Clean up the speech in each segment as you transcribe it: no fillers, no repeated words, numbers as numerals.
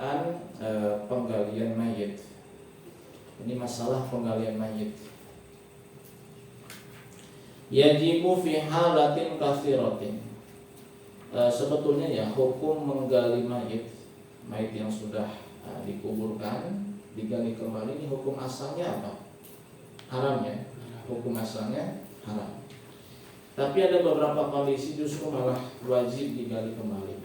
berkenaan penggalian mayit. Ini masalah penggalian mayit. Yajibu fi halatin katsiratin. Sebetulnya ya hukum menggali mayit yang sudah dikuburkan digali kembali, ini hukum asalnya apa? Haram ya. Hukum asalnya haram. Tapi ada beberapa kondisi justru malah wajib digali kembali.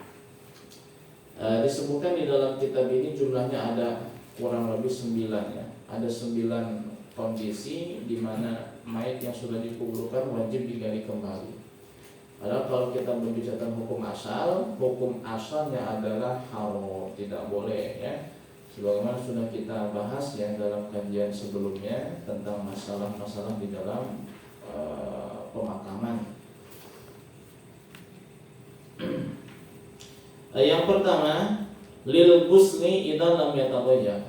Disebutkan di dalam kitab ini jumlahnya ada kurang lebih 9 ya. Ada 9 kondisi di mana mayit yang sudah dikuburkan wajib digali kembali. Padahal kalau kita berbicara hukum asalnya adalah haram, tidak boleh ya. Sebagaimana sudah kita bahas ya dalam kajian sebelumnya tentang masalah-masalah di dalam pemakaman. Yang pertama, lil ghusli idza lam yataghayyar.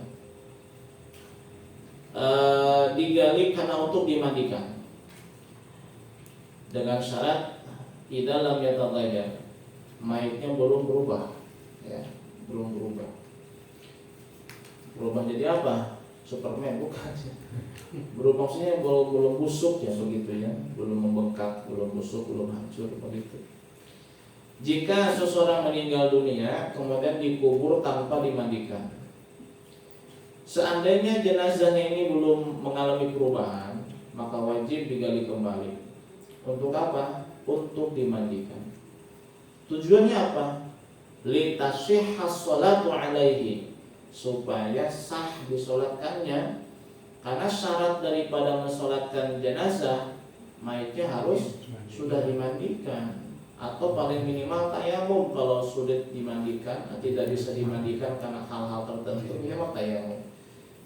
Digali karena untuk dimandikan dengan syarat idza lam yataghayyar, mayitnya belum berubah ya, belum berubah. Berubah jadi apa? Superman bukan. Berubah maksudnya belum busuk ya begitu ya, belum membengkak, belum busuk, belum hancur begitu. Jika seseorang meninggal dunia kemudian dikubur tanpa dimandikan, seandainya jenazahnya ini belum mengalami perubahan, maka wajib digali kembali. Untuk apa? Untuk dimandikan. Tujuannya apa? Litasihhas sholatu alaihi, supaya sah disolatkannya. Karena syarat daripada mensolatkan jenazah, mayitnya harus sudah dimandikan, atau paling minimal tayamum. Kalau sulit dimandikan, tidak bisa dimandikan karena hal-hal tertentu, minimal tayamum.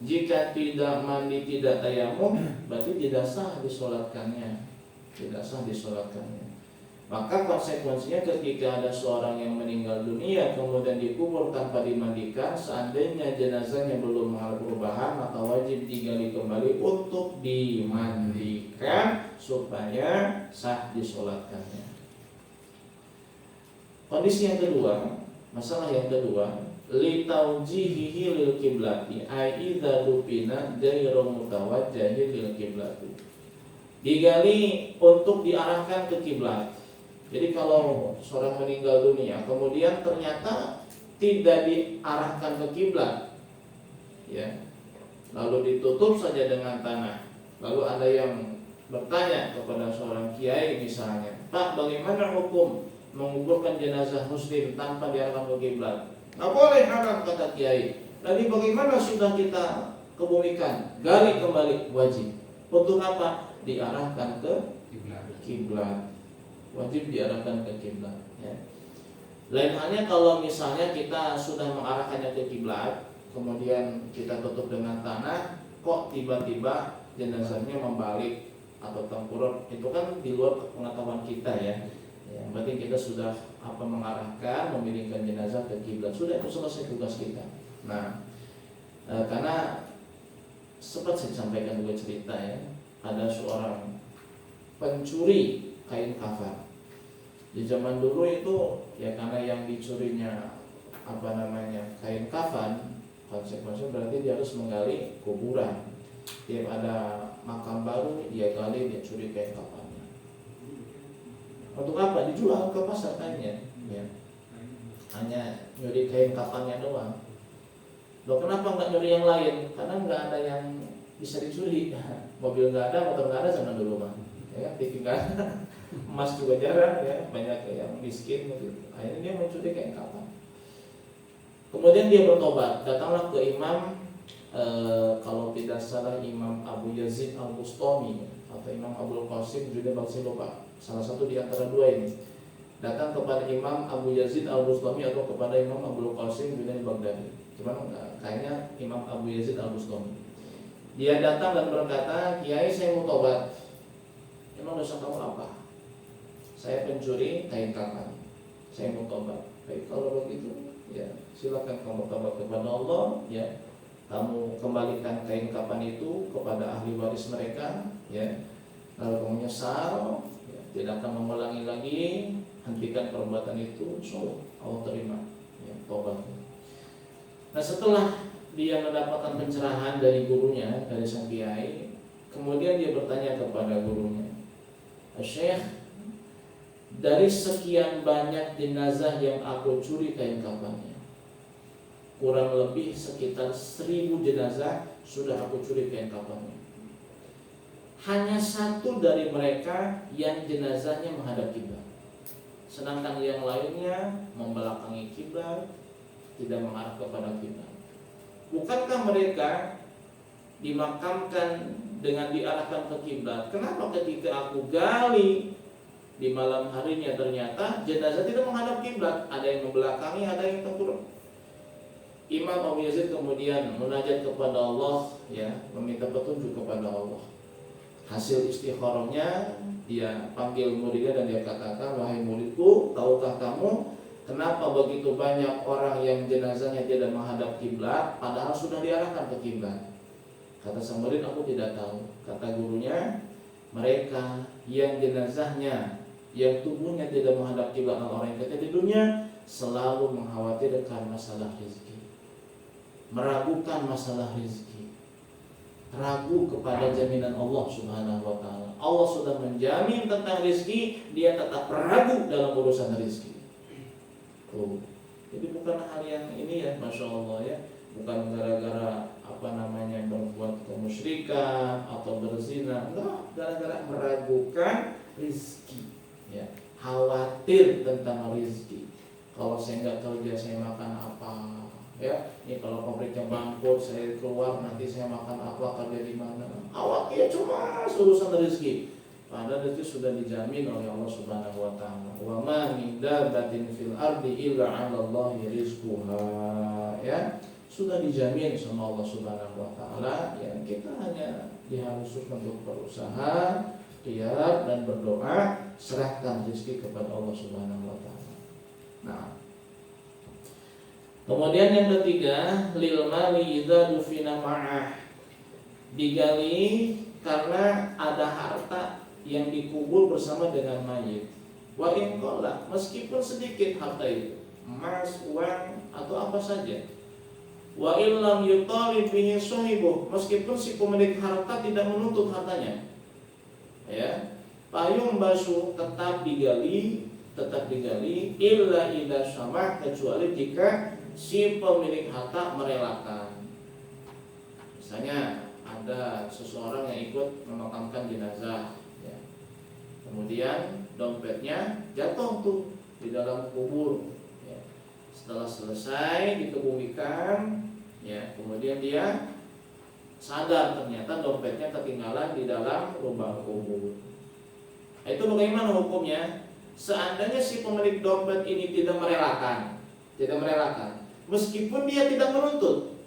Jika tidak mandi, tidak tayamum, berarti tidak sah disolatkannya, tidak sah disolatkannya. Maka konsekuensinya ketika ada seorang yang meninggal dunia kemudian dikubur tanpa dimandikan, seandainya jenazahnya belum mengalami perubahan, maka wajib digali kembali untuk dimandikan supaya sah disolatkannya. Kondisi yang kedua, masalah yang kedua, li taujihihi lil kiblati ai idza dupina ghairu mutawajjihi lil kiblati. Digali untuk diarahkan ke kiblat. Jadi kalau seorang meninggal dunia kemudian ternyata tidak diarahkan ke kiblat, ya, lalu ditutup saja dengan tanah, lalu ada yang bertanya kepada seorang kiai misalnya, Pak, bagaimana hukum menguburkan jenazah muslim tanpa diarahkan ke kiblat? Nggak boleh, haram kata kiai. Lalu bagaimana sudah kita kebumikan? Gali kembali, wajib. Untuk apa? Diarahkan ke kiblat. Wajib diarahkan ke kiblat ya. Lain halnya kalau misalnya kita sudah mengarahkannya ke kiblat, kemudian kita tutup dengan tanah, kok tiba-tiba jenazahnya membalik atau tengkurap, itu kan di luar pengetahuan kita ya. Berarti kita sudah mengarahkan, memilihkan jenazah ke kiblat, sudah itu selesai tugas kita. Nah, karena sempat saya sampaikan juga cerita ya, ada seorang pencuri kain kafan. Di zaman dulu itu ya karena yang dicurinya kain kafan, konsekuensinya berarti dia harus menggali kuburan. Tiap ada makam baru dia gali, dia curi kain kafannya. Untuk apa? Dijual ke pasar kainnya ya. Hanya nyuri kain kafannya doang. Loh, kenapa nggak nyuri yang lain? Karena nggak ada yang bisa dicuri. Mobil nggak ada, motor nggak ada zaman dulu mah. Ya, TV nggak ada. Emas juga jarang ya, banyak yang miskin gitu. Akhirnya dia mencuri kain kafan. Kemudian dia bertobat, datanglah ke imam, kalau tidak salah Imam Abu Yazid Al-Bustami atau Imam Abdul Qasim juga masih lupa, salah satu di antara dua ini. Datang kepada Imam Abu Yazid Al-Bustami atau kepada Imam Abdul Qasim juga di Baghdadi. Cuman kayaknya Imam Abu Yazid Al-Bustami. Dia datang dan berkata, Kiai, saya mau tobat. Emang dosa kamu apa? Saya pencuri kain kafan, saya mau tobat. Baik, kalau begitu ya silakan kamu tobat kepada Allah ya. Kamu kembalikan kain kafan itu kepada ahli waris mereka ya. Kalau kamu menyesal ya, tidak akan mengulangi lagi, hentikan perbuatan itu, so Allah terima ya tobat. Nah setelah dia mendapatkan pencerahan dari gurunya, dari sang kiai, kemudian dia bertanya kepada gurunya, Syekh, dari sekian banyak jenazah yang aku curi kain kafannya, kurang lebih sekitar 1000 jenazah sudah aku curi kain kafannya. Hanya satu dari mereka yang jenazahnya menghadap kiblat, sedangkan yang lainnya membelakangi kiblat, tidak mengarah kepada kiblat. Bukankah mereka dimakamkan dengan diarahkan ke kiblat? Kenapa ketika aku gali di malam harinya ternyata jenazah tidak menghadap kiblat, ada yang membelakangi, ada yang tengkurap? Imam Abu Yazid kemudian munajat kepada Allah, ya, meminta petunjuk kepada Allah. Hasil istikharahnya, dia panggil muridnya dan dia katakan, wahai muridku, tahukah kamu kenapa begitu banyak orang yang jenazahnya tidak menghadap kiblat padahal sudah diarahkan ke kiblat? Kata sang murid, aku tidak tahu. Kata gurunya, mereka yang jenazahnya, yang tubuhnya tidak menghadap kiblat orang yang ketika di dunia, selalu mengkhawatirkan masalah rezeki, meragukan masalah rezeki, ragu kepada jaminan Allah Subhanahu wa taala. Allah sudah menjamin tentang rezeki, dia tetap ragu dalam urusan rezeki. Jadi bukan hal yang ini ya, Masya Allah ya, bukan gara-gara berbuat kemusyrikan atau berzina, enggak, gara-gara meragukan rezeki, ya, khawatir tentang rezeki. Kalau saya nggak kerja, saya makan apa? Ya, ini kalau pabriknya bangkrut, saya keluar nanti saya makan apa, kerja di mana? Khawatir cuma urusan rezeki. Padahal itu sudah dijamin oleh Allah Subhanahu wa taala. Wa ma min dabbatin fil ardi illa 'ala Allahi rizquha. Ya, sudah dijamin sama Allah Subhanahu wa taala, ya kita hanya diharuskan untuk berusaha, ikhtiar dan berdoa, serahkan rezeki kepada Allah Subhanahu wa taala. Nah, kemudian yang ketiga, lil mali idza dufina ma'ah, digali karena ada harta yang dikubur bersama dengan mayit. Wa in qalla, meskipun sedikit harta itu, emas, uang atau apa saja. Wa illam yutalib bihi sahibuh, meskipun si pemilik harta tidak menuntut hartanya. Ya, payung basu tetap digali illa idza syama, kecuali jika si pemilik harta merelakan. Misalnya ada seseorang yang ikut memakamkan jenazah, ya, kemudian dompetnya jatuh tuh di dalam kubur, ya. Setelah selesai dikebumikan, ya, kemudian dia sadar ternyata dompetnya ketinggalan di dalam lubang kubur. Itu bagaimana hukumnya? Seandainya si pemilik dompet ini tidak merelakan, meskipun dia tidak menuntut,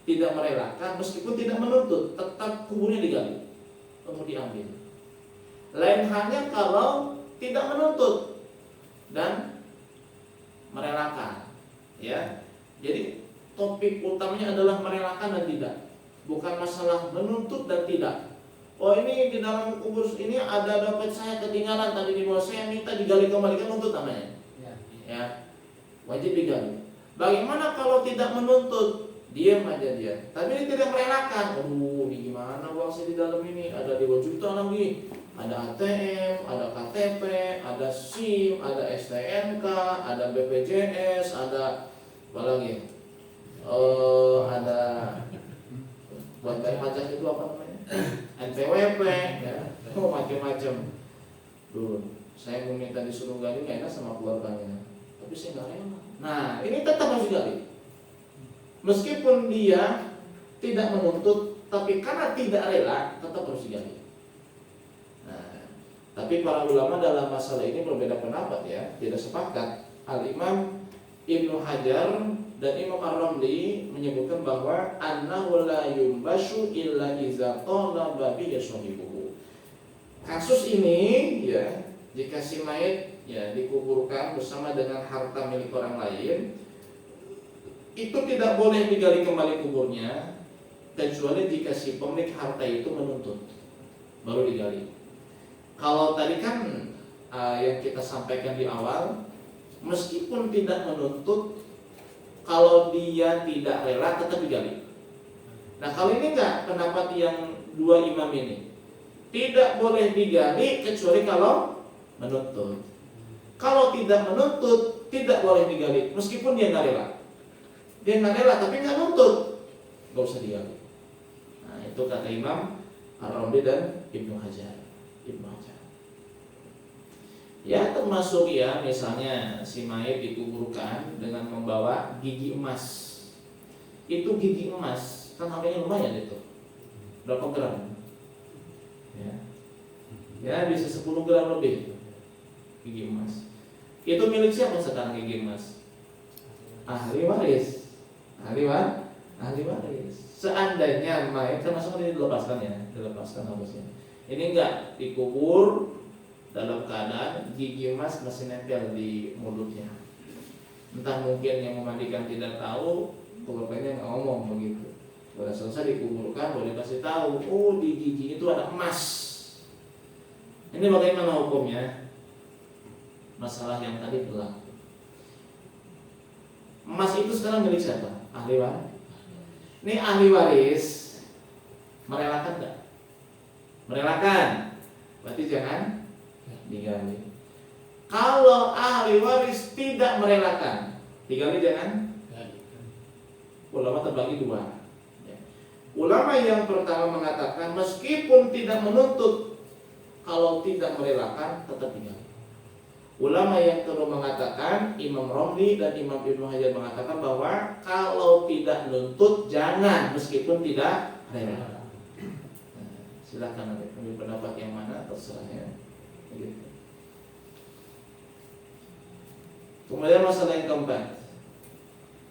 meskipun tidak menuntut, tetap kuburnya digali, kemudian diambil. Lain halnya kalau tidak menuntut dan merelakan, ya. Jadi topik utamanya adalah merelakan dan tidak, bukan masalah menuntut dan tidak. Oh, ini di dalam kubur ini ada dompet saya ketinggalan tadi di bawah, saya minta digali kembali, kan nuntut namanya. Ya, wajib digali. Bagaimana kalau tidak menuntut? Diam aja dia. Tapi ini tidak merelakan. Aduh, ini gimana uang saya di dalam ini? Ada 2 juta lagi. Ada ATM, ada KTP, ada SIM, ada STNK, ada BPJS, ada apa lagi? Ada buat bayar pajak itu apa namanya? NPWP, ya, macam-macam. Dulu saya mau minta disuruh gali, enak sama keluarganya, tapi saya nggak rela. Nah, ini tetap harus digali, meskipun dia tidak menuntut, tapi karena tidak rela tetap harus digali. Nah, tapi para ulama dalam masalah ini berbeda pendapat, ya, tidak sepakat. Al-Imam Ibnu Hajar dan Imam Ar-Ramli menyebutkan bahwa annahu la yumbashu illa iza talaba bihi sahibuhu. Kasus ini, ya, jika si mayit, ya, dikuburkan bersama dengan harta milik orang lain, itu tidak boleh digali kembali kuburnya kecuali jika si pemilik harta itu menuntut, baru digali. Kalau tadi kan yang kita sampaikan di awal, meskipun tidak menuntut, kalau dia tidak rela tetap digali. Nah kalau ini enggak, pendapat yang dua imam ini, tidak boleh digali kecuali kalau menuntut. Kalau tidak menuntut, tidak boleh digali meskipun dia nggak rela. Dia nggak rela tapi nggak nuntut, nggak usah digali. Nah itu kata Imam Ar-Ramli dan Ibnu Hajar. Ya termasuk ya misalnya si mayit dikuburkan dengan membawa gigi emas. Itu gigi emas kan harganya lumayan itu. Berapa gram? Ya bisa 10 gram lebih gigi emas. Itu milik siapa sekarang gigi emas? Ahli waris. Ahli waris. Seandainya mayat termasuk dilepaskan ya, dilepaskan harusnya. Ini enggak dikubur dalam keadaan gigi emas masih nempel di mulutnya. Entah mungkin yang memandikan tidak tahu, keluarganya nggak ngomong begitu. Sudah selesai dikuburkan, boleh kasih tahu, oh di gigi itu ada emas. Ini bagaimana hukumnya? Masalah yang tadi berlaku. Emas itu sekarang milik siapa? Ahli waris. Ini ahli waris merelakan nggak? Merelakan. Berarti jangan digali. Kalau ahli waris tidak merelakan, digali jangan. Ulama terbagi dua. Ulama yang pertama mengatakan meskipun tidak menuntut, kalau tidak merelakan tetap digali. Ulama yang kedua mengatakan, Imam Romli dan Imam Ibnu Hajar mengatakan bahwa kalau tidak nuntut jangan meskipun tidak rela. Silakan nanti ambil pendapat yang mana terserah ya. Begitu. Kemudian masalah yang keempat,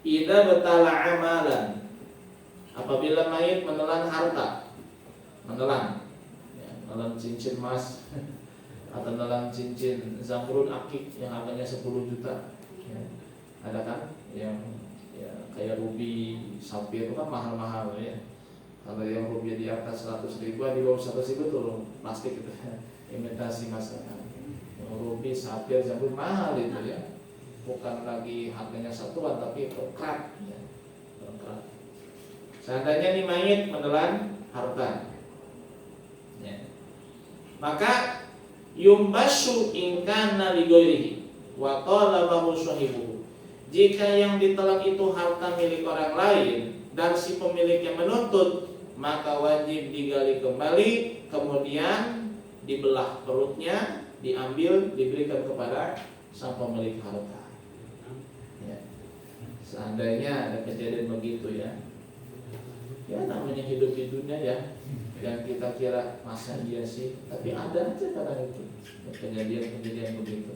idza batala amalan, apabila mayit menelan harta, menelan cincin emas atau menelan cincin zamrud akik yang harganya 10 juta, ya. Ada kan yang ya, kayak rubi, sapir itu kan mahal-mahal ya. Kalau yang rubi di atas 100.000, di bawah 100.000 turun plastik itu, imitasi masalah. Rubi, sapir, zamrud mahal itu ya. Bukan lagi harganya satuan tapi kerat ya. Kerat. Seandainya nih mayit menelan harta ya. Maka yumbashu in kana li ghairihi wa talabahu sahibuhu. Jika yang ditelan itu harta milik orang lain dan si pemiliknya menuntut, maka wajib digali kembali, kemudian dibelah perutnya, diambil, diberikan kepada sang pemilik harta. Ya. Seandainya ada kejadian begitu ya, ya namanya hidup di dunia ya, yang kita kira masa iya sih, tapi ada aja kadang itu kejadian-kejadian begitu.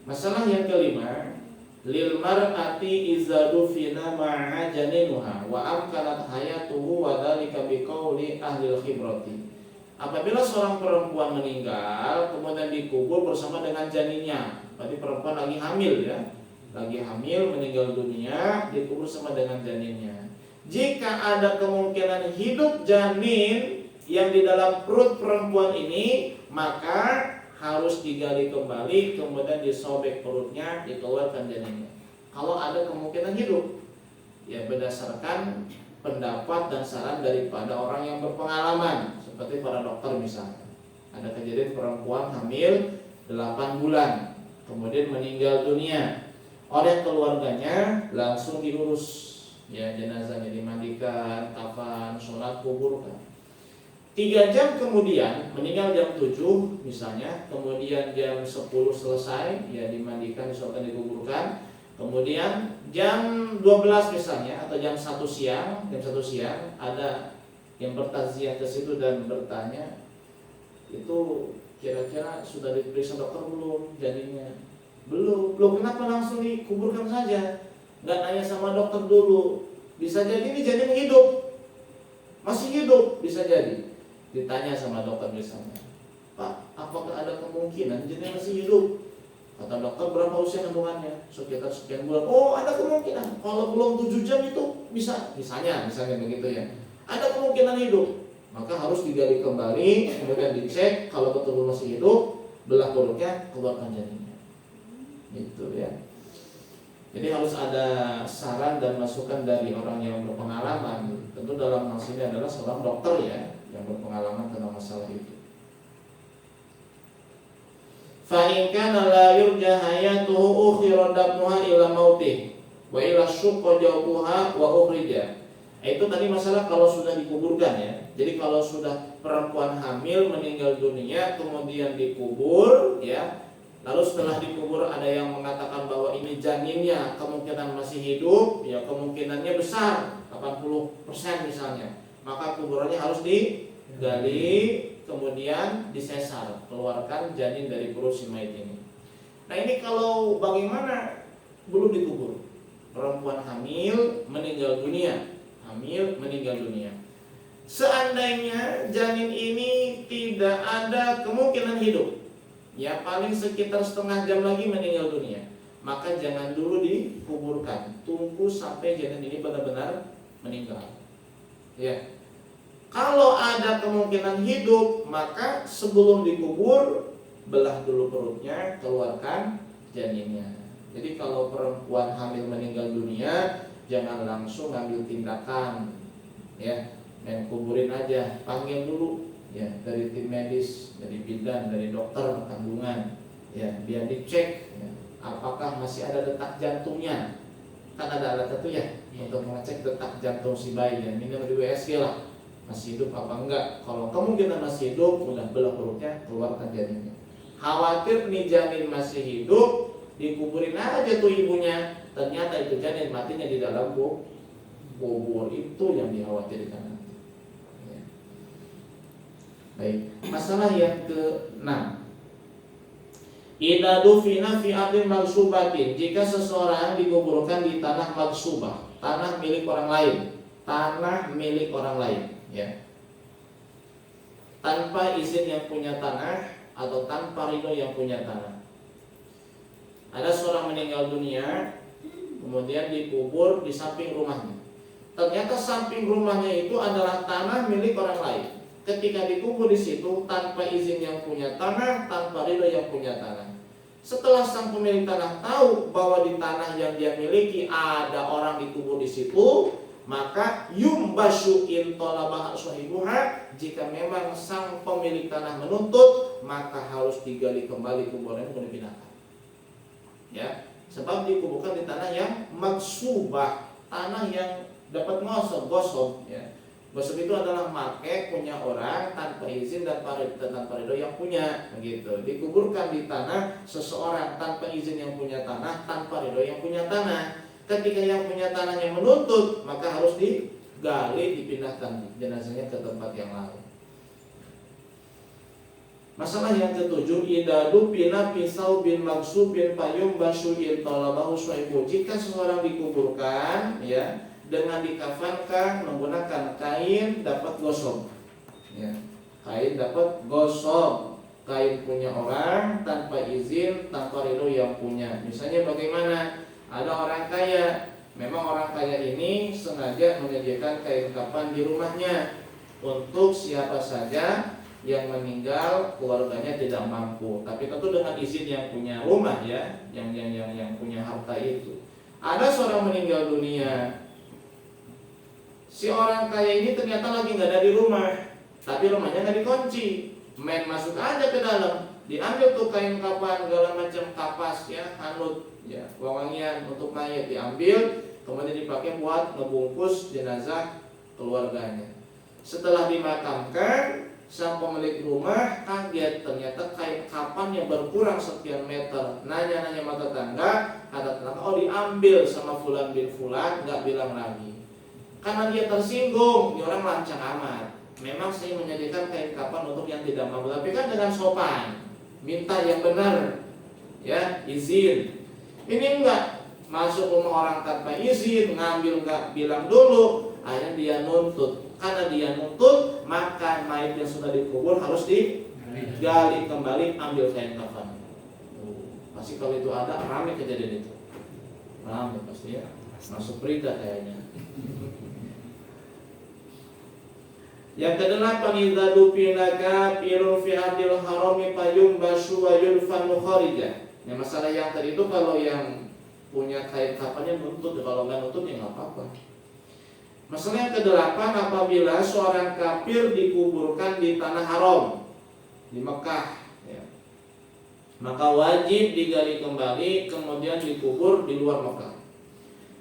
Masalah yang kelima, lil mar'ati izadu fina ma'a janinuha wa amkanat hayatuhu wa dzalika biqauli ahli khibrati. Apabila seorang perempuan meninggal kemudian dikubur bersama dengan janinnya, berarti perempuan lagi hamil ya, lagi hamil meninggal dunia dikubur sama dengan janinnya. Jika ada kemungkinan hidup janin yang di dalam perut perempuan ini, maka harus digali kembali, kemudian disobek perutnya, dikeluarkan janinnya. Kalau ada kemungkinan hidup, ya berdasarkan pendapat dan saran daripada orang yang berpengalaman, seperti para dokter misalnya. Ada kejadian perempuan hamil 8 bulan, kemudian meninggal dunia. Oleh keluarganya langsung diurus, ya jenazahnya dimandikan, kafan, sholat, kuburkan. 3 jam kemudian, meninggal jam 7 misalnya, kemudian jam 10 selesai, ya dimandikan, disolatkan, dikuburkan. Kemudian jam 12 misalnya atau jam 1 siang ada yang bertaziah ke situ dan bertanya, itu kira-kira sudah diperiksa dokter belum janinnya? Belum. Kenapa langsung dikuburkan saja? Nggak nanya sama dokter dulu. Bisa jadi ini janin hidup, masih hidup, bisa jadi. Ditanya sama dokter misalnya, Pak, apakah ada kemungkinan janin masih hidup? Kata dokter, berapa usia kandungannya? Sekitar sekian bulan. Oh, ada kemungkinan. Kalau belum 7 jam itu bisa, misalnya begitu ya. Ada kemungkinan hidup. Maka harus digali kembali, kemudian dicek. Kalau betul masih hidup, belah perutnya, keluarkan janinnya. Gitu ya. Jadi harus ada saran dan masukan dari orang yang berpengalaman. Tentu dalam hal ini adalah seorang dokter ya, yang berpengalaman tentang masalah itu. Fa in kana la yurja hayatuhu ukhira damuha ila mautih wa ila syuqqa jawbuha wa ukhrija. Itu tadi masalah kalau sudah dikuburkan ya. Jadi kalau sudah perempuan hamil meninggal dunia kemudian dikubur ya. Lalu setelah dikubur ada yang mengatakan bahwa ini janinnya kemungkinan masih hidup, ya kemungkinannya besar 80% misalnya. Maka kuburannya harus digali, kemudian disesar, keluarkan janin dari perut si mayit ini. Nah ini kalau bagaimana belum dikubur, perempuan hamil meninggal dunia, seandainya janin ini tidak ada kemungkinan hidup, ya paling sekitar setengah jam lagi meninggal dunia, maka jangan dulu dikuburkan, tunggu sampai janin ini benar-benar meninggal. Ya, kalau ada kemungkinan hidup, maka sebelum dikubur belah dulu perutnya, keluarkan janinnya. Jadi kalau perempuan hamil meninggal dunia, jangan langsung ambil tindakan, ya, main kuburin aja, panggil dulu. Ya, dari tim medis, dari bidan, dari dokter kandungan, ya, biar dicek ya, apakah masih ada detak jantungnya. Kan ada alat itu ya, untuk mengecek detak jantung si bayi ya, minimal di USG lah, masih hidup apa enggak. Kalau kemungkinan masih hidup, udah belah perutnya, keluarkan janinnya. Khawatir nih janin masih hidup, dikuburin aja tuh ibunya, ternyata itu janin matinya di dalam kubur, itu yang dikhawatirkan. Baik, masalah yang ke-6. Idza dufina fi ardin magsubatin, jika seseorang dikuburkan di tanah magsubah, tanah milik orang lain, ya. Tanpa izin yang punya tanah atau tanpa ridho yang punya tanah. Ada seorang meninggal dunia, kemudian dikubur di samping rumahnya. Ternyata samping rumahnya itu adalah tanah milik orang lain. Ketika dikubur di situ tanpa izin yang punya tanah, tanpa ridho yang punya tanah. Setelah sang pemilik tanah tahu bahwa di tanah yang dia miliki ada orang dikubur di situ, maka yumbasyu in talabah sahibuha, jika memang sang pemilik tanah menuntut, maka harus digali kembali kuburannya untuk dipindahkan. Ya, sebab dikuburkan di tanah yang magsubah, tanah yang dapat gosok, ya. Gosok itu adalah make punya orang tanpa izin dan tanpa ridho yang punya, begitu. Dikuburkan di tanah seseorang tanpa izin yang punya tanah, tanpa ridho yang punya tanah. Ketika yang punya tanahnya menuntut, maka harus digali, dipindahkan jenazahnya ke tempat yang lain. Masalah yang ke-7, idza dufina fi saubin magsubin payum basyu'il talabahu syaibu. Jika seseorang dikuburkan, ya, dengan dikafankan menggunakan kain dapat gosok, ya, kain dapat gosok, kain punya orang tanpa izin, tanpa ridho yang punya. Misalnya bagaimana? Ada orang kaya, memang orang kaya ini sengaja menyediakan kain kafan di rumahnya untuk siapa saja yang meninggal keluarganya tidak mampu, tapi tentu dengan izin yang punya rumah, ya, yang punya harta itu. Ada seorang meninggal dunia, si orang kaya ini ternyata lagi nggak ada di rumah, tapi rumahnya nggak dikunci, main masuk aja ke dalam, diambil tuh kain kafan segala macam kapas, ya, hanut, ya, wangian untuk mayat diambil, kemudian dipakai buat ngebungkus jenazah keluarganya. Setelah dimakamkan, sang pemilik rumah kaget, ternyata kain kafan yang berkurang sekian meter. Nanya-nanya sama tetangga, kata tetangga, oh diambil sama fulan bin fulan, nggak bilang lagi. Karena dia tersinggung, dia orang lancang amat. Memang saya menyediakan kain kafan untuk yang tidak mampu, tapi kan dengan sopan, minta yang benar, ya, izin. Ini enggak, masuk rumah orang tanpa izin, ngambil enggak bilang dulu, akhirnya dia nuntut. Karena dia nuntut, maka mayat yang sudah dikubur harus digali kembali, ambil kain kafan. Pasti kalau itu ada, ramai kejadian itu, ramai pasti, ya, masuk berita kayaknya. Yang kedelapan, idza dufina kafirun fi ardil harami fayumbashu wa yudfanu kharijah. Masalah yang tadi itu kalau yang punya kait kafannya nuntut, kalau nggak nuntut ya nggak apa-apa. Masalah yang kedelapan, apabila seorang kafir dikuburkan di tanah haram di Mekah, ya, maka wajib digali kembali kemudian dikubur di luar Mekah.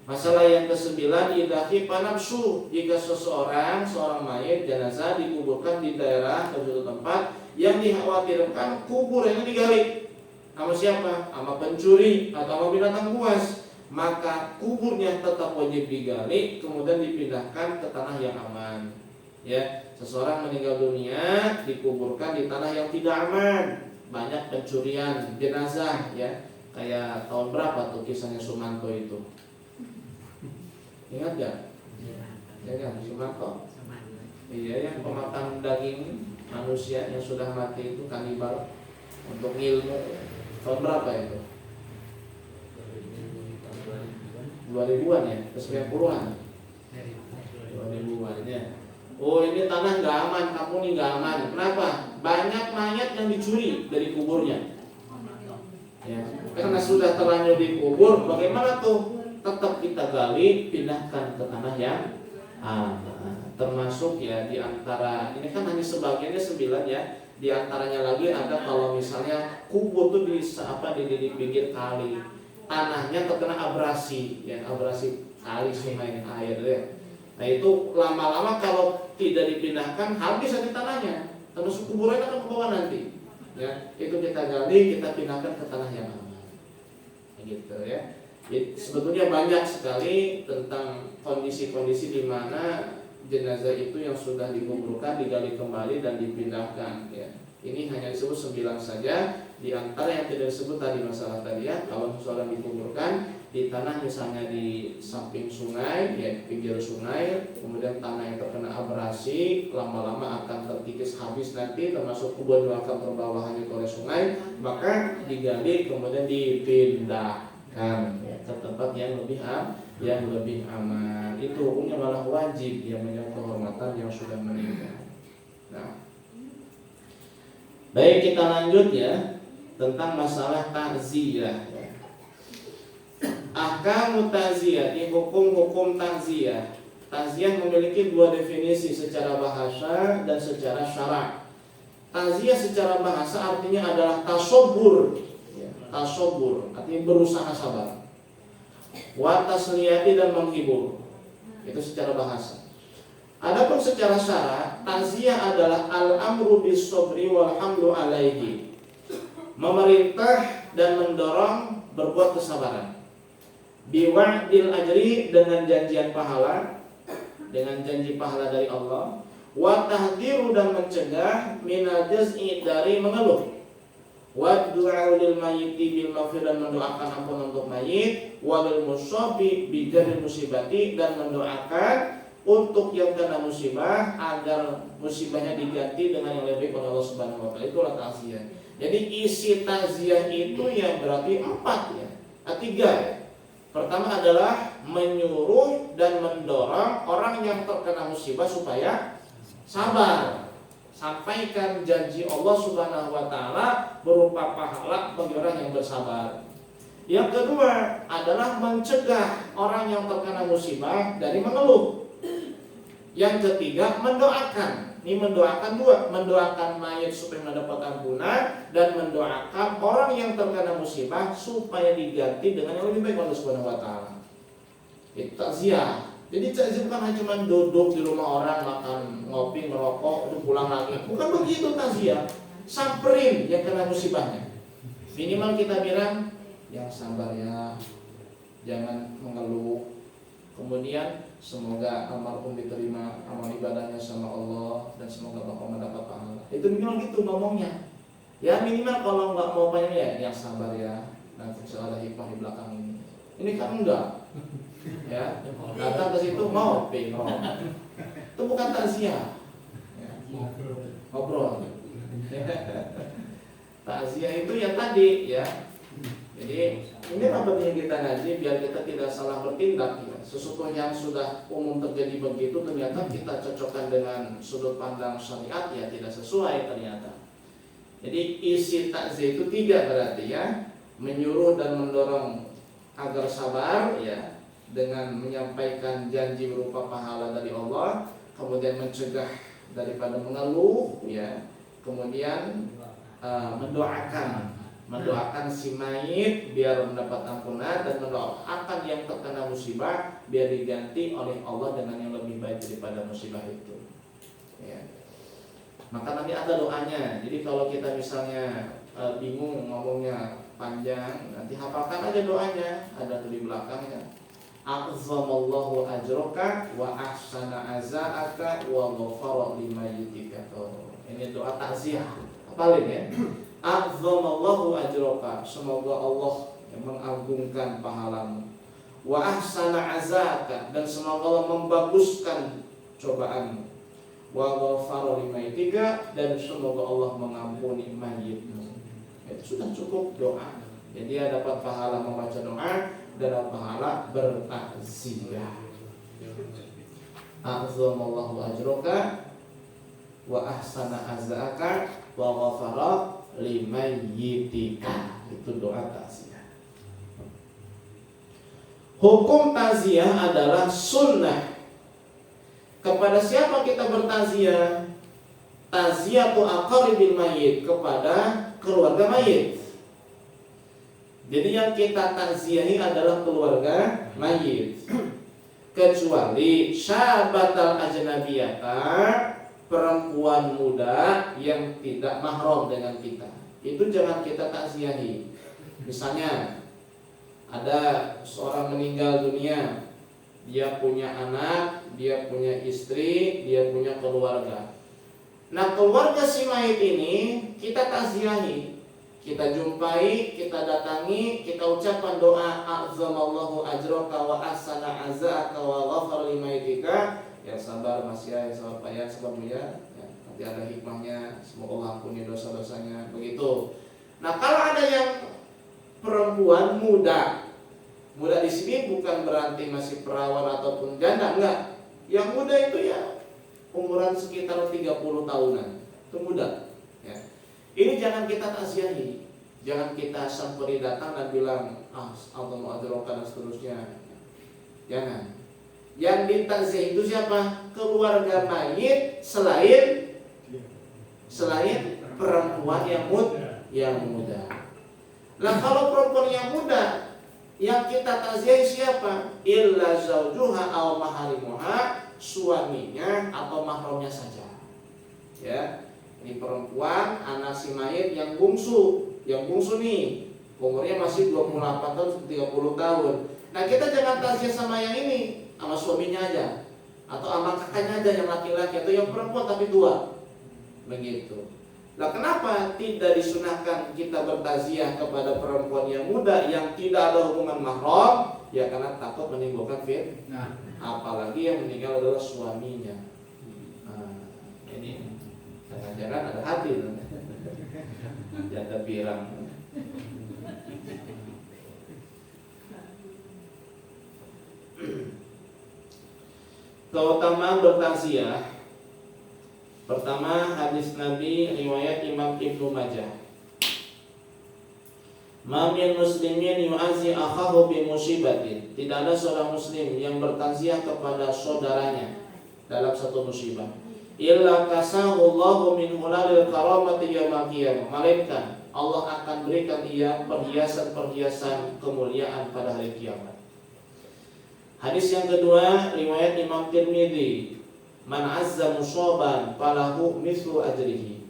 Masalah yang kesembilan, idaki panapsu, jika seorang mayit jenazah dikuburkan di daerah atau suatu tempat yang dikhawatirkan kuburnya digali sama siapa? Sama pencuri atau sama binatang buas, maka kuburnya tetap wajib digali kemudian dipindahkan ke tanah yang aman. Ya, seseorang meninggal dunia dikuburkan di tanah yang tidak aman, banyak pencurian jenazah, ya, kayak tahun berapa tuh kisahnya Sumanto itu? Ingat gak? Ya kan, Sumanto? Iya, yang pemakan daging manusia yang sudah mati itu, kanibal untuk ilmu. Tahun berapa itu? 2000-an ya? 90-an? 2000-an ya. Oh, ini tanah gak aman, kamu nih gak aman. Kenapa? Banyak mayat yang dicuri dari kuburnya. Ya, karena sudah terlanjur dikubur, bagaimana tuh? Tetap kita gali, pindahkan ke tanah yang termasuk ya di antara ini kan hanya sebagiannya 9 ya. Di antaranya lagi ada kalau misalnya kubur tuh di pinggir kali, tanahnya terkena abrasi, ya, abrasi kali, sungai, air ya. Nah itu lama-lama kalau tidak dipindahkan habis aja tanahnya, terus kuburannya akan ke bawah nanti. Ya, itu kita gali, kita pindahkan ke tanah yang aman. Gitu ya. Sebetulnya banyak sekali tentang kondisi-kondisi di mana jenazah itu yang sudah dikuburkan digali kembali dan dipindahkan, ya. Ini hanya disebut 9 saja. Di antara yang tidak disebut tadi masalah tadi ya, kalau seorang dikuburkan di tanah misalnya di samping sungai, ya, pinggir sungai, kemudian tanah yang terkena abrasi lama-lama akan terkikis habis nanti, termasuk kubur yang akan terbawa hanyut oleh sungai, maka digali kemudian dipindahkan ke tempat yang lebih aman. Itu hukumnya malah wajib, ya, menjaga kehormatan yang sudah meninggal. Nah, baik, kita lanjut ya tentang masalah takziah. Ahkamu takziah, hukum-hukum takziah. Takziah memiliki 2 definisi, secara bahasa dan secara syara'. Takziah secara bahasa artinya adalah tasobur, ya, tasobur artinya berusaha sabar. Wa tasliyati, dan menghibur. Itu secara bahasa. Adapun secara syara', takziah adalah al-amru bis-sabri wal hamlu alaihi. Memerintah dan mendorong berbuat kesabaran. Biwa'dil ajri, dengan janjian pahala, dengan janji pahala dari Allah. Wa tahdiru, dan mencegah minal jaz'i, dari mengeluh. Wa du'a lil mayyiti bil maghfir, dan mendoakan ampun untuk mayit. Wa lil musabi bi jarri musibati, dan mendoakan untuk yang kena musibah agar musibahnya diganti dengan yang lebih oleh Allah Subhanahu wa taala. Itulah takziah. Jadi isi takziah itu ya berarti 4 ya. 3 ya. Pertama adalah menyuruh dan mendorong orang yang terkena musibah supaya sabar. Sampaikan janji Allah Subhanahu wa taala berupa pahala bagi orang yang bersabar. Yang kedua adalah mencegah orang yang terkena musibah dari mengeluh. Yang ketiga mendoakan. Ini mendoakan 2, mendoakan mayit supaya mendapat ampunan, dan mendoakan orang yang terkena musibah supaya diganti dengan yang lebih baik oleh Allah Subhanahu wa taala. Itu takziah. Jadi takziah bukan hanya cuma duduk di rumah orang makan, ngopi, merokok, terus pulang lagi. Bukan begitu takziah. Samperin yang kena musibahnya. Minimal kita bilang, yang sabar ya, jangan mengeluh. Kemudian semoga almarhum diterima amal ibadahnya sama Allah, dan semoga bapak mendapat pahala. Itu minimal gitu ngomongnya. Ya minimal kalau nggak mau banyak ya, yang sabar ya. Nanti ada hikmah di belakang ini. Ini kan enggak. Ya, datang ke situ mau pengen. Itu bukan takziah. Ya. Ngobrol. Takziah itu ya tadi ya. Jadi ini pentingnya kita ngaji biar kita tidak salah bertindak ya. Sesuatu yang sudah umum terjadi begitu ternyata kita cocokkan dengan sudut pandang syariat ya tidak sesuai ternyata. Jadi isi takziah itu 3 berarti ya, menyuruh dan mendorong agar sabar ya dengan menyampaikan janji berupa pahala dari Allah, kemudian mencegah daripada mengeluh ya, kemudian mendoakan si mayit biar mendapat ampunan, dan mendoakan yang terkena musibah biar diganti oleh Allah dengan yang lebih baik daripada musibah itu ya. Maka nanti ada doanya. Jadi kalau kita misalnya bingung ngomongnya panjang, nanti hafalkan aja doanya, ada tuh di belakangnya. A'zamallahu ajraka wa ahsana azaaka wa ghafara limayyitika. Ini doa takziah. Hafalin ya. A'zamallahu ajraka, semoga Allah yang mengagungkan pahalamu. Wa ahsana azaaka, dan semoga Allah membaguskan cobaanmu. Wa ghafara limayyitika, dan semoga Allah mengampuni mayitmu. Itu sudah cukup doa. Jadi dia dapat pahala membaca doa dan dapat pahala bertakziah. A'zamallahu ajraka wa ahsana azaaka wa ghafara limayyitika. Itu doa takziah. Hukum takziah adalah sunnah. Kepada siapa kita bertakziah? Takziatu aqaribil mayyit, kepada keluarga mayit. Jadi yang kita takziahi adalah keluarga mayit. Kecuali syabatal ajnabiyata, perempuan muda yang tidak mahram dengan kita, itu jangan kita takziahi. Misalnya ada seorang meninggal dunia, dia punya anak, dia punya istri, dia punya keluarga. Nah, keluarga si mayit ini kita takziahi, kita jumpai, kita datangi, kita ucapkan doa a'zamallahu ajraka wa ahsana azaaka wa ghafara limayyitika. Ya sabar Mas ya, sabar Pak ya, sabar Bu ya. Nanti ada hikmahnya, semoga Allah ampuni dosa-dosanya. Begitu. Nah, kalau ada yang perempuan muda, muda di sini bukan berarti masih perawan ataupun janda, enggak. Yang muda itu ya umuran sekitar 30 tahunan, itu muda ya. Ini jangan kita takziahi, jangan kita samperi datang dan bilang Allah mu'adzroka dan seterusnya. Jangan. Yang ditakziah itu siapa? Keluarga mayit selain perempuan yang muda. Nah, kalau perempuan yang muda yang kita takziah siapa? Illa zaujuha aw maharimuha, suaminya atau mahramnya saja. Ya, ini perempuan, anak si mayit yang bungsu nih, umurnya masih 28 tahun, 30 tahun. Nah, kita jangan takziah sama yang ini, sama suaminya aja, atau sama kakaknya aja yang laki-laki, atau yang perempuan tapi tua. Begitu. Nah, kenapa tidak disunahkan kita bertakziah kepada perempuan yang muda yang tidak ada hubungan mahram? Ya karena takut menimbulkan fitnah. Apalagi yang meninggal adalah suaminya. Nah, ini jangan-jangan ada hati, janda pirang. Keutamaan bertakziah. Pertama, hadis Nabi riwayat Imam Ibnu Majah. Ma min muslimin yu'azzi akhahu bi musibatin. Tidak ada seorang muslim yang bertakziah kepada saudaranya dalam satu musibah. Illa kasahu Allahu min hulalil karamati yaumil qiyamah. Melainkan Allah akan berikan ia perhiasan-perhiasan kemuliaan pada hari kiamat. Hadis yang kedua riwayat Imam Tirmidzi. Man azza musaban falahu mithlu ajrihi.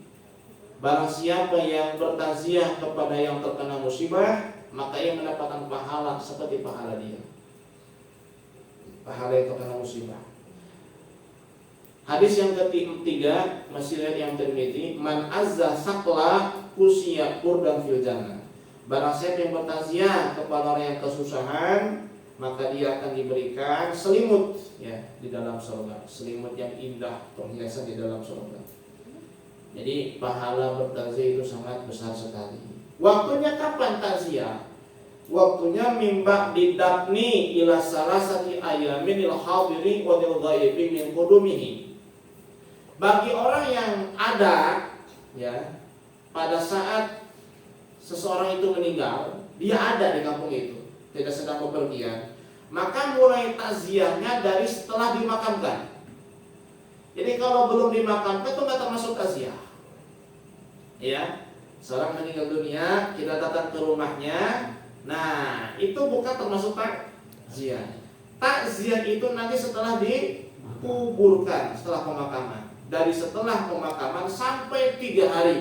Barang siapa yang bertakziah kepada yang terkena musibah, maka ia mendapatkan pahala seperti pahala dia, pahala yang terkena musibah. Hadis yang ketiga masih riwayat yang Tirmidzi, man azza saqla kusiya qurdan fil jannah. Barang siapa yang bertakziah kepada orang yang kesusahan, maka dia akan diberikan selimut ya di dalam surga, selimut yang indah, perhiasan di dalam surga. Jadi pahala bertakziah itu sangat besar sekali. Waktunya kapan takziah? Waktunya mimba didapni ila salasati ayamin il hadiri wa dil ghaibi min qudumihi. Bagi orang yang ada ya pada saat seseorang itu meninggal, dia ada di kampung itu. tidak sedang bepergian, maka mulai takziahnya dari setelah dimakamkan. Jadi kalau belum dimakamkan itu nggak termasuk takziah. Ya, seorang meninggal dunia, kita datang ke rumahnya, nah itu bukan termasuk takziah. Takziah itu nanti setelah dikuburkan, setelah pemakaman. Dari setelah pemakaman sampai 3 hari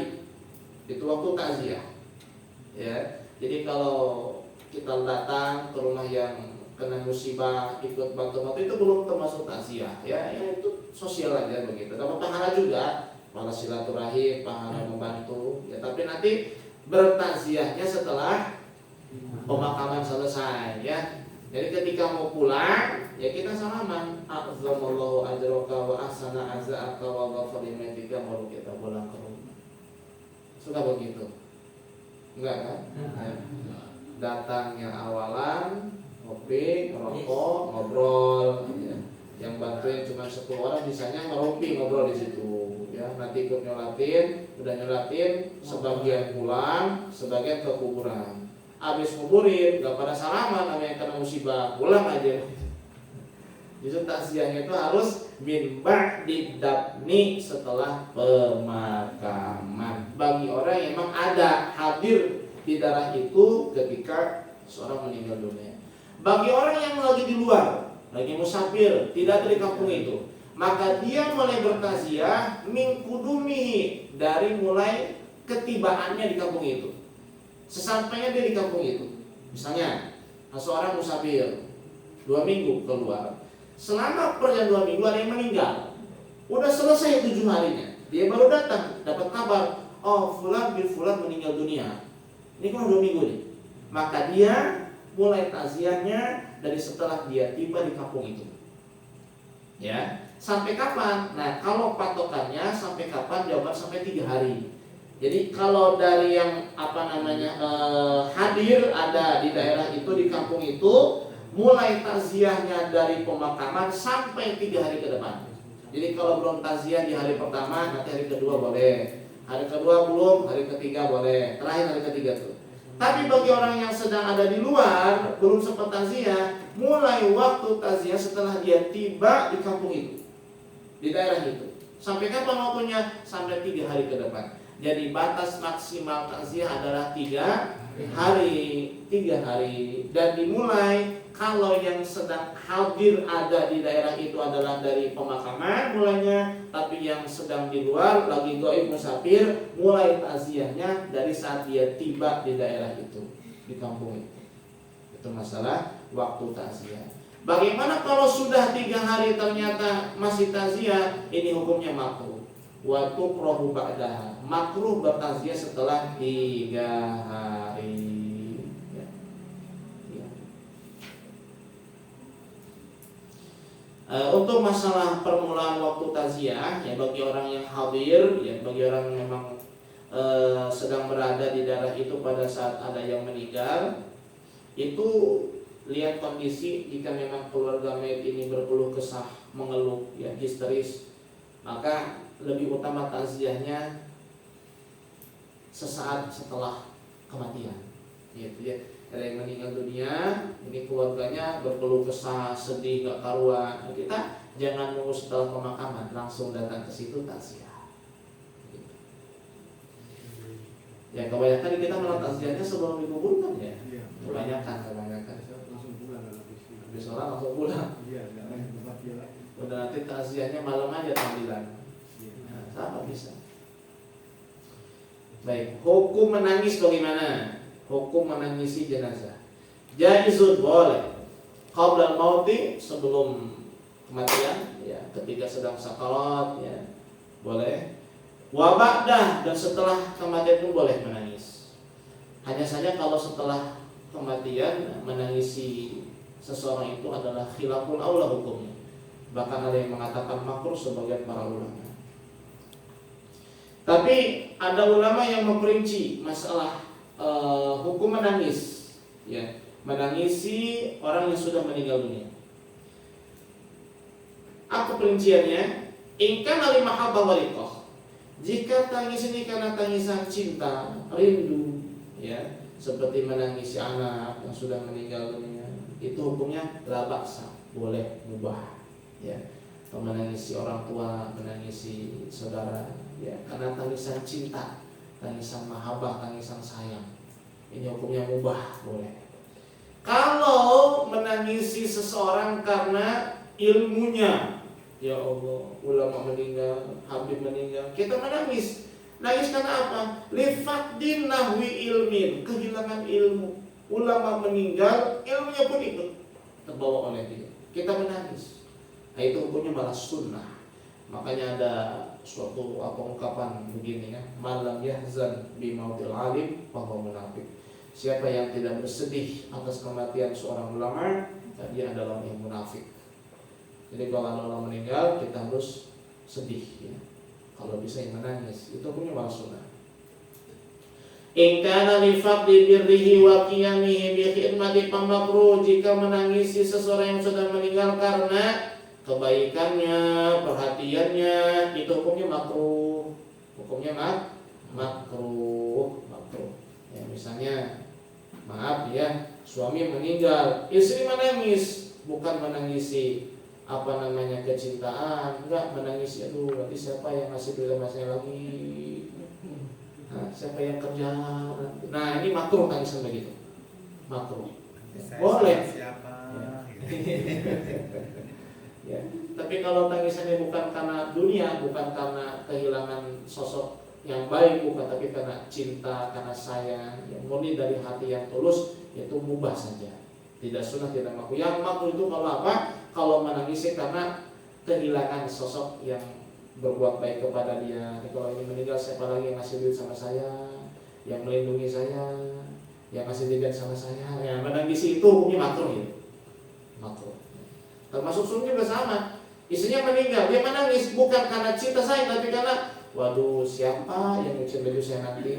itu waktu takziah. Ya, jadi kalau kita datang ke rumah yang kena musibah, ikut bantu-bantu, itu belum termasuk takziah. Ya, itu sosial aja begitu. Dapat pahala juga, pahala silaturahim, pahala membantu. Ya, tapi nanti bertakziahnya setelah pemakaman selesai. Ya, jadi ketika mau pulang, ya kita salaman, azamallahu ajraka wa ahsana azzaaka wa ghafara limatika, baru kita pulang ke rumah. Suka begitu? Enggak kan? Ya. Datangnya awalan, ngopi, ngerokok, ngobrol, ya. Yang bantuin cuma 10 orang, bisanya ngerumpi ngobrol di situ. Ya, nanti ikut nyolatin, udah nyolatin, sebagian pulang, sebagian ke kuburan. Habis nguburin, gak pada salaman sama yang kena musibah, pulang aja. Justru takziahnya itu harus min ba'di dafni, setelah pemakaman. Bagi orang yang memang ada hadir di daerah itu ketika seorang meninggal dunia. Bagi orang yang lagi di luar, lagi musafir, tidak ada di kampung itu, maka dia mulai bertakziah min kudumihi, dari mulai ketibaannya di kampung itu. Sesampainya dia di kampung itu, misalnya seorang musafir 2 minggu keluar, selama perjalanan 2 minggu ada yang meninggal, udah selesai 7 harinya, dia baru datang dapat kabar, oh fulan bin fulan meninggal dunia, ini kan 2 minggu nih, maka dia mulai takziahnya dari setelah dia tiba di kampung itu. Ya, sampai kapan? Nah, kalau patokannya sampai kapan? Jawaban sampai 3 hari. Jadi kalau dari yang hadir ada di daerah itu, di kampung itu, mulai takziahnya dari pemakaman sampai 3 hari ke depan. Jadi kalau belum takziah di hari pertama, nanti hari kedua boleh, hari kedua belum, hari ketiga boleh, terakhir hari ketiga tuh. Tapi bagi orang yang sedang ada di luar, belum sempat takziah, mulai waktu takziah setelah dia tiba di kampung itu, di daerah itu. Sampai kapan waktunya? Sampai 3 hari ke depan. Jadi batas maksimal takziah adalah 3 hari, 3 hari. Dan dimulai kalau yang sedang hadir ada di daerah itu adalah dari pemakaman mulainya, tapi yang sedang di luar lagi gaib musafir, mulai takziahnya dari saat dia tiba di daerah itu, di kampung itu. Itu masalah waktu takziah. Bagaimana kalau sudah 3 hari ternyata masih takziah? Ini hukumnya makruh. Wa tukrahu ba'daha, makruh bertakziah setelah 3 hari. Ya. Ya. Untuk masalah permulaan waktu takziah, ya bagi orang yang hadir, ya bagi orang yang memang sedang berada di daerah itu pada saat ada yang meninggal, itu lihat kondisi. Jika memang keluarga mayit ini berkeluh kesah, mengeluh, ya histeris, maka lebih utama takziahnya sesaat setelah kematian. Gitu ya. Ada yang meninggal dunia, ini keluarganya berkeluh kesah, sedih, gak karuan. Nah, kita jangan nunggu setelah pemakaman, langsung datang ke situ takziah. Gitu. Ya kebanyakan kita malah takziahnya sebelum dikuburkan ya. Kebanyakan. Langsung pulang Habis sholat langsung pulang. Iya, udah nanti takziahnya malam aja tahlilan. Nah, sama bisa. Baik, hukum menangis bagaimana? Hukum menangisi jenazah. Jaizun, boleh. Qabla al-mauti, sebelum kematian, ya, ketika sedang sakarat, ya, boleh. Wa ba'dah, dan setelah kematian pun boleh menangis. Hanya saja kalau setelah kematian menangisi seseorang itu adalah khilaful aula hukumnya. Bahkan ada yang mengatakan makruh sebagian para ulama. Tapi ada ulama yang memperinci masalah hukum menangis, ya, menangisi orang yang sudah meninggal dunia. Apa perinciannya? In kana li mahabbah waliqah. Jika tangis ini karena tangisan cinta, rindu, ya, seperti menangisi anak yang sudah meninggal dunia, itu hukumnya la ba'sa, boleh, mubah, ya. Atau menangisi orang tua, menangisi saudara, ya, karena tangisan cinta, tangisan mahabbah, tangisan sayang, ini hukumnya mubah, boleh. Kalau menangisi seseorang karena ilmunya, ya Allah, ulama meninggal, habib meninggal, kita menangis. Nangis karena apa? Lifaqdin nahwi ilmin, kehilangan ilmu. Ulama meninggal, ilmunya pun ikut terbawa oleh dia. Kita menangis. Nah, itu hukumnya malah sunnah. Makanya ada suatu ungkapan begini ya, malam yahzan bi mautil alim fahuwa munafik. Siapa yang tidak bersedih atas kematian seorang ulama, dia adalah orang yang munafik. Jadi kalau orang meninggal, kita harus sedih, ya. Kalau bisa yang menangis, itu punya malah sunnah. In kana li faqdi birrihi wa qiyamihi bi khidmati famakruh, jika menangisi seseorang yang sudah meninggal karena kebaikannya, perhatiannya, itu hukumnya makruh. Hukumnya makruh. Ya, misalnya maaf ya, suami meninggal, istri menangis, bukan menangisi kecintaan, enggak, menangis, aduh nanti siapa yang ngasih duit sama saya lagi, siapa yang kerja. Nah, ini makruh tangisan begitu, makruh. Boleh siapa ya. Tapi kalau tangisannya bukan karena dunia, bukan karena kehilangan sosok yang baik, bukan, tapi karena cinta, karena sayang, yang murni dari hati yang tulus, itu mubah saja, tidak sunnah, tidak makruh. Yang makruh itu kalau apa? Kalau menangisi karena kehilangan sosok yang berbuat baik kepada dia. Kalau ini meninggal, siapa lagi yang ngasih duit sama saya, yang melindungi saya, yang ngasih dividend sama saya, ya, menangisi itu hukumnya makruh, ya. Makruh. Termasuk suami juga sama. Istrinya meninggal, dia menangis bukan karena cinta saya, tapi karena waduh, siapa yang nyuciin baju saya nanti,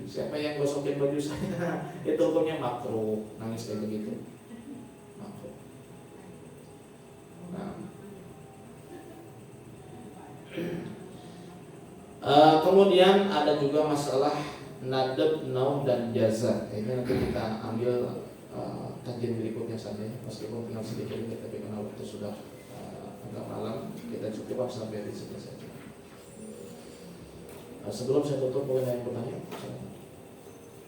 siapa yang gosokin baju saya. Itu hukumnya makruh, nangis kayak begitu, makruh. Kemudian ada juga masalah nadab, naum, dan jaza. Ini nanti kita ambil kajian berikutnya saja, meskipun tinggal sedikit ini, tapi karena waktu sudah agak malam, kita cukup sampai di sini saja. Sebelum saya tutup, mungkin ada yang bertanya?